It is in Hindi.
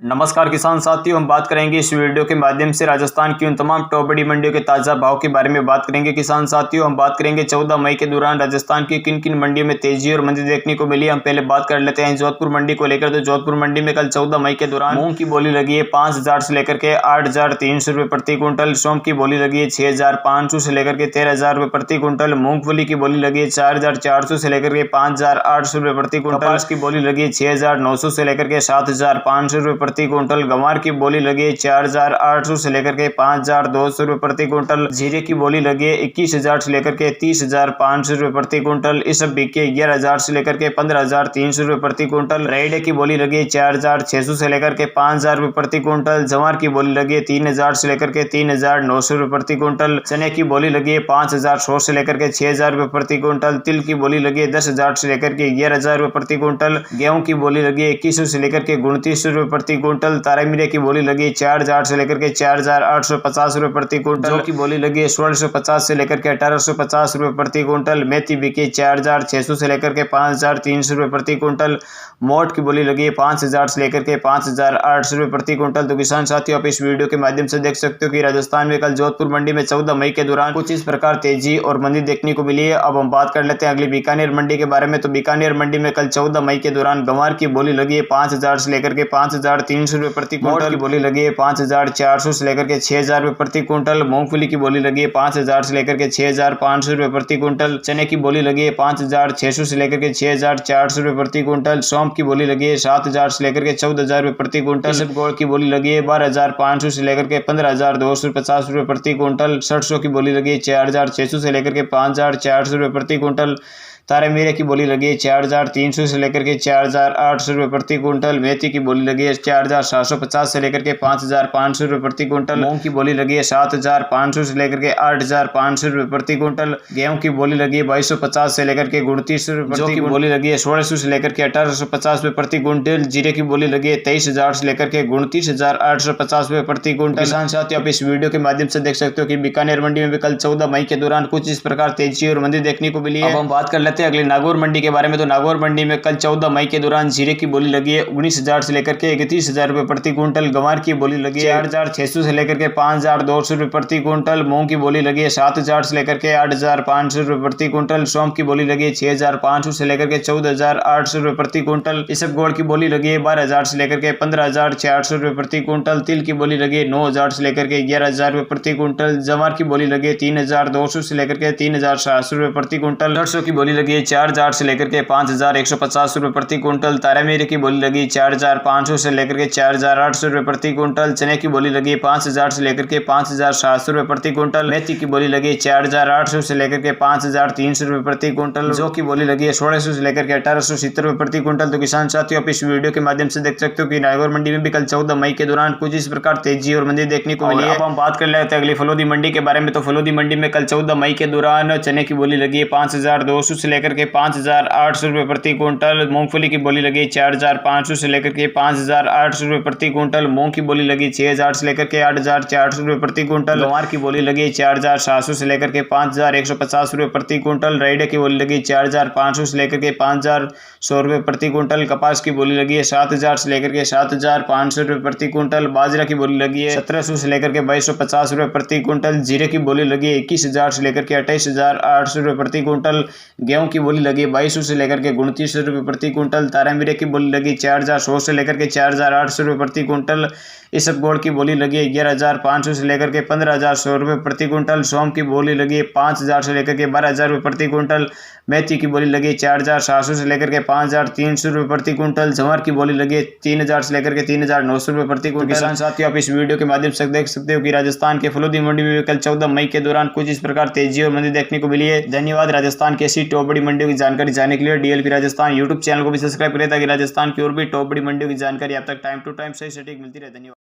नमस्कार किसान साथियों, हम बात करेंगे इस वीडियो के माध्यम से राजस्थान की उन तमाम टॉप बड़ी मंडियों के ताज़ा भाव के बारे में बात करेंगे। किसान साथियों, हम बात करेंगे 14 मई के दौरान राजस्थान की किन किन मंडियों में तेजी और मंदी देखने को मिली। हम पहले बात कर लेते हैं जोधपुर मंडी को लेकर। तो जोधपुर मंडी में कल 14 मई के दौरान मूंग की बोली लगी है 5,000 से लेकर के 8,300 रुपये प्रति क्विंटल। सौंफ की बोली लगी है 6,500 से लेकर के 13,000 रुपये प्रति क्विंटल। मूंगफली की बोली लगी है 4,400 से लेकर के 5,800 रुपये प्रति क्विंटल। कपास की बोली लगी है 6,900 से लेकर के 7,500 रुपये प्रति क्विंटल। की बोली लगी है 4,800 से लेकर के 5,200 रुपये प्रति क्विंटल। जीरे की बोली लगी है 21,000 से लेकर के 30,500 रुपये प्रति क्विंटल। इस सब बिके 11,000 से लेकर के 15,300 रुपये प्रति क्विंटल। रेडे की बोली लगी है 4,600 से लेकर के 5,000 रुपये प्रति क्विंटल। जवार की बोली लगी है 3,000 से लेकर के 3,900 रुपये प्रति क्विंटल। चने की बोली लगी है 5,100 से लेकर के 6,000 रुपये प्रति क्विंटल। तिल की बोली लगी है 10,000 से लेकर के 11,000 रुपये प्रति क्विंटल। गेहूं की बोली लगी है 2100 से लेकर के 2900 रुपये प्रति क्विंटल। तारामीरे की बोली लगी 4,000 से लेकर के 4,850 रुपये प्रति क्विंटल। जौ की बोली लगी है 1,650 से लेकर के 1,850 रुपये प्रति क्विंटल। मेथी बिकी 4,600 से लेकर के 5,300 रुपये प्रति क्विंटल। मोट की बोली लगी है 5,000 से लेकर के 5,800 रुपये प्रति क्विंटल। तो किसान साथियों, आप इस वीडियो के माध्यम से देख सकते हो कि राजस्थान में कल जोधपुर मंडी में 14 मई के दौरान कुछ इस प्रकार तेजी और मंदी देखने को मिली है। अब हम बात कर लेते हैं अगली बीकानेर मंडी के बारे में। तो बीकानेर मंडी में कल 14 मई के दौरान गंवार की बोली लगी है 5,000 से लेकर के 5,300 रुपये प्रति क्विंटल। की बोली लगी है 5,400 से लेकर के 6,000 रुपये प्रति क्विंटल। मूंगफली की बोली लगी है 5,000 से लेकर के 6,500 रुपये प्रति क्विंटल। चने की बोली लगी है 5,600 से लेकर के 6,400 रुपये प्रति क्विंटल। सौंफ की बोली लगी है 7,000 से लेकर के 14,000 रुपये प्रति क्विंटल। इसबगोल की बोली लगी है 12,500 से लेकर के 15,250 रुपये प्रति क्विंटल। सरसों की बोली लगी है 4,600 से लेकर के 5,400 रुपये प्रति क्विंटल। तारे मीरे की बोली लगी है 4,300 से लेकर के 4,800 रुपये प्रति क्विंटल। मेथी की बोली लगी है 4,750 से लेकर के 5,500 रुपये प्रति क्विंटल। मूंग की बोली लगी है 7,500 से लेकर के 8,500 रुपये प्रति क्विंटल। गेहूं की बोली लगी है 2,250 से लेकर के 2,900 रुपये प्रति क्विंटल। बोली लगी है 1,600 से लेकर के 1,850 रुपये प्रति क्विंटल। जीरे की बोली लगी है 23,000 से लेकर के 29,850 रुपये प्रति क्विंटल। किसान साथियों, आप इस वीडियो के माध्यम से देख सकते हो कि बीकानेर मंडी में भी कल 14 मई के दौरान कुछ इस प्रकार तेजी और मंदी देखने को मिली है। अब हम बात कर अगले नागौर मंडी के बारे में। तो नागौर मंडी में कल 14 मई के दौरान जीरे की बोली लगी है 19,000 से लेकर के 31,000 रुपये प्रति क्विंटल। गंवार की बोली लगी है 4,600 से लेकर के 5,200 रुपये प्रति क्विंटल। मूंग की बोली लगी है 7,000 से लेकर के 8,500 रुपये प्रति क्विंटल। सौंफ की बोली लगी है 6,500 से लेकर के 14,800 रुपये प्रति क्विंटल। इसबगोल की बोली लगी है 12,000 से लेकर के 15,400 रुपये प्रति क्विंटल। तिल की बोली लगी है 9,000 से लेकर के 11,000 रुपये प्रति क्विंटल। जवार की बोली लगी है 3,200 से लेकर के 3,700 रुपये प्रति क्विंटल। सरसों की बोली लगी है 4,000 से लेकर के 5,150 रुपये प्रति क्विंटल। तारामीरे की बोली लगी 4,500 से लेकर के 4,800 रुपये प्रति क्विंटल। चने की बोली लगी 5,000 से लेकर के 5,700 रुपये प्रति क्विंटल। मेथी की बोली लगी 4,800 से लेकर के 5,300 रुपये प्रति क्विंटल। जौ की बोली लगी है 1,600 से लेकर के 1,870 रुपये प्रति क्विंटल। तो किसान साथियों, आप इस वीडियो के माध्यम से देख सकते हो कि नागौर मंडी में भी कल 14 मई के दौरान कुछ इस प्रकार तेजी और मंदी देखने को मिली है। अब हम बात कर लेते हैं अगली फलोदी मंडी के बारे में। तो फलोदी मंडी में कल 14 मई के दौरान चने की बोली लगी है 5,200 से लेकर के 5,800 रुपये प्रति क्विंटल। मूंगफली की बोली लगी 4,500 से लेकर के 5,800 रुपये प्रति क्विंटल। मूंग की बोली लगी 6,000 से लेकर के 8,400 रुपये प्रति क्विंटल। गंवार की बोली लगी 4,700 से लेकर के 5,150 रुपये प्रति क्विंटल। रेडे की बोली लगी 4,500 से लेकर के 5,100 रुपये प्रति क्विंटल। कपास की बोली लगी है 7,000 से लेकर के 7,500 रुपये प्रति क्विंटल। बाजरा की बोली लगी है 1,700 से लेकर के 2,250 रुपये प्रति क्विंटल। जीरे की बोली लगी है 21,000 से लेकर के 28,800 रुपये प्रति क्विंटल। गेहूं की बोली लगी 2,200 से लेकर के 2,900 रुपये प्रति क्विंटल। तारामीरे की बोली लगी 4,100 से लेकर के 4,800 रुपये प्रति क्विंटल। इसबगोल की बोली लगी है 11,500 से लेकर के 15,100 रुपये प्रति क्विंटल। सौंफ की बोली लगी है 5,000 से लेकर के 12,000 रुपये प्रति क्विंटल। मेथी की बोली लगी 4,700 से लेकर के 5,300 रुपये प्रति क्विंटल। जवार की बोली लगी 3,000 से लेकर के 3,900 रुपये प्रति क्विंटल। किसान साथियों, आप इस वीडियो के माध्यम से देख सकते हो कि राजस्थान के फलोदी मंडी में कल 14 मई के दौरान कुछ इस प्रकार तेजी और मंदी देखने को मिली है। धन्यवाद। राजस्थान की ऐसी टॉप बड़ी मंडियों की जानकारी जानने के लिए डीएलपी राजस्थान यूट्यूब चैनल को भी सब्सक्राइब करें ताकि राजस्थान की और भी टॉप बड़ी मंडियों की जानकारी आप तक टाइम टू टाइम सही सटीक मिलती रहे। धन्यवाद।